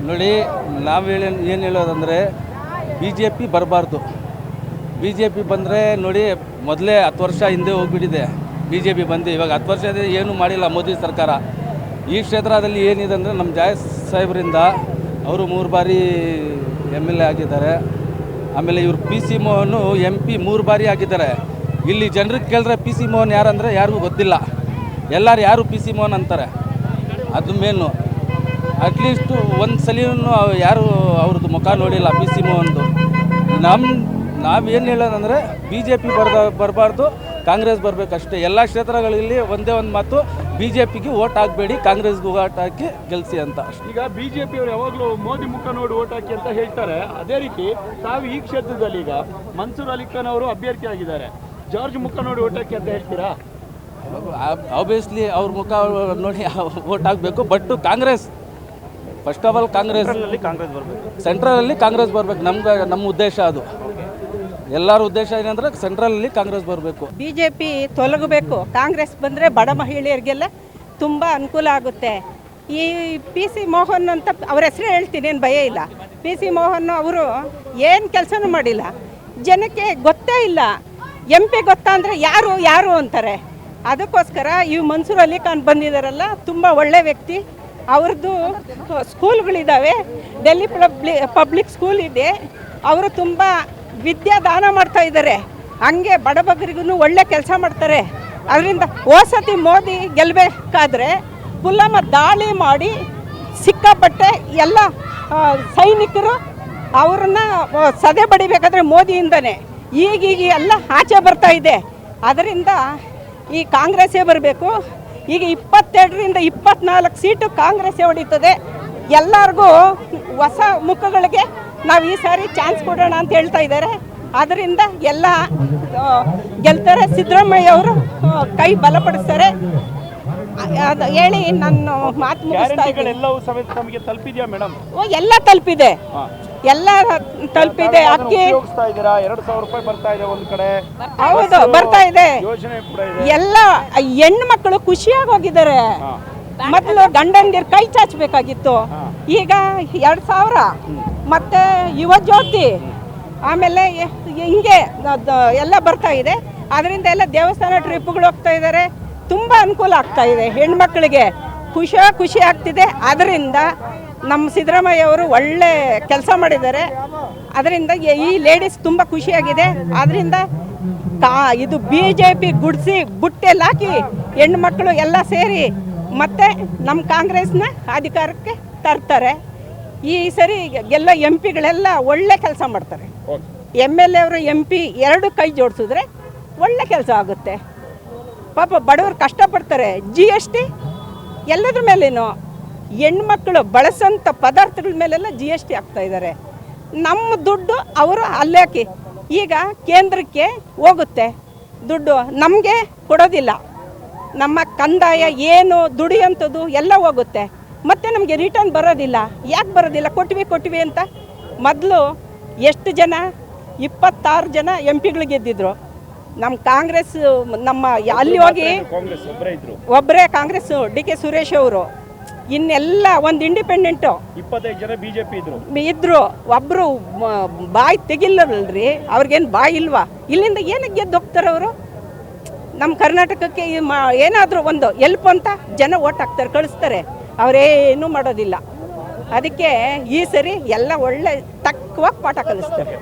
ನೋಡಿ, ನಾವು ಏನು ಹೇಳೋದಂದರೆ ಬಿ ಜೆ ಪಿ ಬರಬಾರ್ದು. ಬಿ ಜೆ ಪಿ ಬಂದರೆ ನೋಡಿ, ಮೊದಲೇ 10 ವರ್ಷ ಹಿಂದೆ ಹೋಗ್ಬಿಟ್ಟಿದೆ ಬಿ ಜೆ ಪಿ ಬಂದು. ಇವಾಗ 10 ವರ್ಷದಿಂದ ಏನೂ ಮಾಡಿಲ್ಲ ಮೋದಿ ಸರ್ಕಾರ. ಈ ಕ್ಷೇತ್ರದಲ್ಲಿ ಏನಿದೆ ಅಂದರೆ ನಮ್ಮ ಜಾಯ್ ಸಾಹೇಬರಿಂದ ಅವರು 3 ಬಾರಿ MLA ಆಗಿದ್ದಾರೆ. ಆಮೇಲೆ ಇವರು ಪಿ ಸಿ ಮೋಹನ್ MP 3 ಬಾರಿ ಆಗಿದ್ದಾರೆ. ಇಲ್ಲಿ ಜನರಿಗೆ ಕೇಳಿದ್ರೆ ಪಿ ಸಿ ಮೋಹನ್ ಯಾರಂದರೆ ಯಾರಿಗೂ ಗೊತ್ತಿಲ್ಲ. ಎಲ್ಲರೂ ಯಾರು ಪಿ ಸಿ ಮೋಹನ್ ಅಂತಾರೆ, ಅದು ಮೇನು. ಅಟ್ಲೀಸ್ಟು ಒಂದು ಸಲಿನೂ ಯಾರು ಅವ್ರದ್ದು ಮುಖ ನೋಡಿಲ್ಲ ಪಿ ಸಿ ಮೋಹನ್ದು. ನಾವೇನು ಹೇಳೋದಂದರೆ ಬಿ ಜೆ ಪಿ ಬರಬಾರ್ದು, ಕಾಂಗ್ರೆಸ್ ಬರಬೇಕಷ್ಟೇ. ಎಲ್ಲ ಕ್ಷೇತ್ರಗಳಲ್ಲಿ ಒಂದೇ ಒಂದು ಮಾತು, ಬಿ ಜೆ ಪಿಗೆ ಓಟ್ ಹಾಕಬೇಡಿ, ಕಾಂಗ್ರೆಸ್ಗೆ ಓಟ್ ಹಾಕಿ ಗೆಲ್ಲಿಸಿ ಅಂತ ಅಷ್ಟೇ. ಈಗ ಬಿ ಜೆ ಪಿಯವರು ಯಾವಾಗಲೂ ಮೋದಿ ಮುಖ ನೋಡಿ ಓಟ್ ಹಾಕಿ ಅಂತ ಹೇಳ್ತಾರೆ. ಅದೇ ರೀತಿ ತಾವು ಈ ಕ್ಷೇತ್ರದಲ್ಲಿ ಈಗ ಮನ್ಸೂರ್ ಅಲಿ ಖಾನ್ ಅವರು ಅಭ್ಯರ್ಥಿ ಆಗಿದ್ದಾರೆ, ಜಾರ್ಜ್ ಮುಖ ನೋಡಿ ಓಟ್ ಹಾಕಿ ಅಂತ ಹೇಳ್ತೀರಾ? ಆಬ್ವಿಯಸ್ಲಿ ಅವ್ರ ಮುಖ ನೋಡಿ ಓಟ್ ಹಾಕಬೇಕು. But Congress, first of all Congress ಸೆಂಟ್ರಲಲ್ಲಿ ಕಾಂಗ್ರೆಸ್ ಬರಬೇಕು. ನಮ್ಮ ಉದ್ದೇಶ ಅದು. ಎಲ್ಲರ ಉದ್ದೇಶ ಏನಂದ್ರೆ ಸೆಂಟ್ರಲಲ್ಲಿ ಕಾಂಗ್ರೆಸ್ ಬರಬೇಕು. BJP ತೊಲಗಬೇಕು. ಕಾಂಗ್ರೆಸ್ ಬಂದರೆ ಬಡ ಮಹಿಳೆಯರಿಗೆಲ್ಲ ತುಂಬ ಅನುಕೂಲ ಆಗುತ್ತೆ. ಈ ಪಿ ಸಿ ಮೋಹನ್ ಅಂತ ಅವ್ರ ಹೆಸರು ಹೇಳ್ತೀನಿ, ಏನು ಭಯ ಇಲ್ಲ. ಪಿ ಸಿ ಮೋಹನ್ ಅವರು ಏನು ಕೆಲಸನೂ ಮಾಡಿಲ್ಲ, ಜನಕ್ಕೆ ಗೊತ್ತೇ ಇಲ್ಲ. MP ಗೊತ್ತಾ ಅಂದರೆ ಯಾರು ಅಂತಾರೆ. ಅದಕ್ಕೋಸ್ಕರ ಇವು ಮನ್ಸೂರ್ ಅಲಿ ಖಾನ್ ಬಂದಿದ್ದಾರಲ್ಲ, ತುಂಬ ಒಳ್ಳೆ ವ್ಯಕ್ತಿ. ಅವ್ರದ್ದು ಸ್ಕೂಲ್ಗಳಿದ್ದಾವೆ, ಡೆಲ್ಲಿ ಪಬ್ಲಿಕ್ ಸ್ಕೂಲ್ ಇದೆ. ಅವರು ತುಂಬ ವಿದ್ಯಾದಾನ ಮಾಡ್ತಾ ಇದ್ದಾರೆ. ಹಂಗೆ ಬಡಬಗರಿಗೂ ಒಳ್ಳೆ ಕೆಲಸ ಮಾಡ್ತಾರೆ. ಅದರಿಂದ ಹೋಸತಿ ಮೋದಿ ಗೆಲ್ಲಬೇಕಾದ್ರೆ ಪುಲ್ವಾಮ ದಾಳಿ ಮಾಡಿ ಸಿಕ್ಕಾಪಟ್ಟೆ ಎಲ್ಲ ಸೈನಿಕರು ಅವ್ರನ್ನ ಸದೆ ಬಡಿಬೇಕಾದ್ರೆ ಮೋದಿಯಿಂದನೇ ಈಗ ಎಲ್ಲ ಆಚೆ ಬರ್ತಾ ಇದೆ. ಅದರಿಂದ ಈ ಕಾಂಗ್ರೆಸ್ಸೇ ಬರಬೇಕು. ಈಗ 22ರಿಂದ 24 ಸೀಟು ಕಾಂಗ್ರೆಸ್ಸೇ ಹೊಡಿತದೆ. ಎಲ್ಲರಿಗೂ ಹೊಸ ಮುಖಗಳಿಗೆ ನಾವು ಈ ಸಾರಿ ಚಾನ್ಸ್ ಕೊಡೋಣ ಅಂತ ಹೇಳ್ತಾ ಇದ್ದಾರೆ. ಅದರಿಂದ ಎಲ್ಲ ಗೆಲ್ತಾರೆ. ಸಿದ್ದರಾಮಯ್ಯ ಅವರು ಕೈ ಬಲಪಡಿಸ್ತಾರೆ ಹೇಳಿ ನಾನು ಮಾತು ಮುಗಿಸ್ತಾ ಇದ್ದೀನಿ. ಎಲ್ಲ ತಲುಪಿದೆ, ಎಲ್ಲ ತಲುಪಿದೆ. ಅಕ್ಕಿ 2,000 ರೂಪಾಯಿ ಬರ್ತಾ ಇದೆ ಒಂದು ಕಡೆ. ಹೌದು, ಬರ್ತಾ ಇದೆ. ಎಲ್ಲ ಹೆಣ್ಣು ಮಕ್ಕಳು ಖುಷಿಯಾಗಿ ಹೋಗಿದ್ದಾರೆ. ಮೊದಲು ಗಂಡಂದಿರು ಕೈ ಚಾಚಬೇಕಾಗಿತ್ತು, ಈಗ 2,000. ಮತ್ತು ಯುವ ಜ್ಯೋತಿ, ಆಮೇಲೆ ಹಿಂಗೆ ಎಲ್ಲ ಬರ್ತಾ ಇದೆ. ಅದರಿಂದ ಎಲ್ಲ ದೇವಸ್ಥಾನ ಟ್ರಿಪ್ಗಳು ಹೋಗ್ತಾ ಇದ್ದಾರೆ. ತುಂಬ ಅನುಕೂಲ ಆಗ್ತಾ ಇದೆ ಹೆಣ್ಮಕ್ಳಿಗೆ, ಖುಷಿ ಆಗ್ತಿದೆ. ಅದರಿಂದ ನಮ್ಮ ಸಿದ್ದರಾಮಯ್ಯ ಅವರು ಒಳ್ಳೆ ಕೆಲಸ ಮಾಡಿದ್ದಾರೆ. ಅದರಿಂದ ಈ ಲೇಡೀಸ್ ತುಂಬ ಖುಷಿಯಾಗಿದೆ. ಅದರಿಂದ ಇದು BJP ಗುಡಿಸಿ ಬುಟ್ಟೆಲ್ಲಿ ಹಾಕಿ ಹೆಣ್ಮಕ್ಳು ಎಲ್ಲ ಸೇರಿ ಮತ್ತೆ ನಮ್ಮ ಕಾಂಗ್ರೆಸ್ನ ಅಧಿಕಾರಕ್ಕೆ ತರ್ತಾರೆ. ಈ ಸರಿ ಎಲ್ಲ MPಗಳೆಲ್ಲ ಒಳ್ಳೆ ಕೆಲಸ ಮಾಡ್ತಾರೆ. MLA ಅವರು MP 2 ಕೈ ಜೋಡಿಸಿದ್ರೆ ಒಳ್ಳೆ ಕೆಲಸ ಆಗುತ್ತೆ. ಪಾಪ ಬಡವರು ಕಷ್ಟಪಡ್ತಾರೆ. GST ಎಲ್ಲದ್ರ ಮೇಲೇನು, ಹೆಣ್ಮಕ್ಳು ಬಳಸೋಂಥ ಪದಾರ್ಥಗಳ ಮೇಲೆಲ್ಲ GST ಹಾಕ್ತಾ ಇದ್ದಾರೆ. ನಮ್ಮ ದುಡ್ಡು ಅವರು ಅಲ್ಲೇ ಹಾಕಿ ಈಗ ಕೇಂದ್ರಕ್ಕೆ ಹೋಗುತ್ತೆ ದುಡ್ಡು, ನಮಗೆ ಕೊಡೋದಿಲ್ಲ. ನಮ್ಮ ಕಂದಾಯ ಏನು ದುಡಿಯೋಂಥದ್ದು ಎಲ್ಲ ಹೋಗುತ್ತೆ, ಮತ್ತು ನಮಗೆ ರಿಟರ್ನ್ ಬರೋದಿಲ್ಲ. ಯಾಕೆ ಬರೋದಿಲ್ಲ? ಕೊಟ್ವಿ ಅಂತ. ಮೊದಲು ಎಷ್ಟು ಜನ? 26 ಜನ MPಗಳು ಗೆದ್ದಿದ್ರು. ನಮ್ಮ ಕಾಂಗ್ರೆಸ್ ನಮ್ಮ ಅಲ್ಲಿ ಹೋಗಿ ಒಬ್ಬರೇ ಕಾಂಗ್ರೆಸ್ DK ಸುರೇಶ್ ಅವರು, ಇನ್ನೆಲ್ಲ ಒಂದು ಇಂಡಿಪೆಂಡೆಂಟು 25 ಜನ BJP ಇದ್ರು. ಒಬ್ಬರು ಬಾಯಿ ತೆಗಿಲ್ಲಲ್ರಿ, ಅವ್ರಿಗೇನು ಬಾಯಿ ಇಲ್ವಾ? ಇಲ್ಲಿಂದ ಏನಕ್ಕೆ ಗೆದ್ದು ಹೋಗ್ತಾರೆ ಅವರು? ನಮ್ಮ ಕರ್ನಾಟಕಕ್ಕೆ ಏನಾದರೂ ಒಂದು ಎಲ್ಪ್ ಅಂತ ಜನ ಓಟ್ ಹಾಕ್ತಾರೆ, ಕಳಿಸ್ತಾರೆ. ಅವರೇನೂ ಮಾಡೋದಿಲ್ಲ. ಅದಕ್ಕೆ ಈ ಸರಿ ಎಲ್ಲ ಒಳ್ಳೆ ತಕ್ಕವಾಗಿ ಪಾಠ ಕಲಿಸ್ತಾರೆ.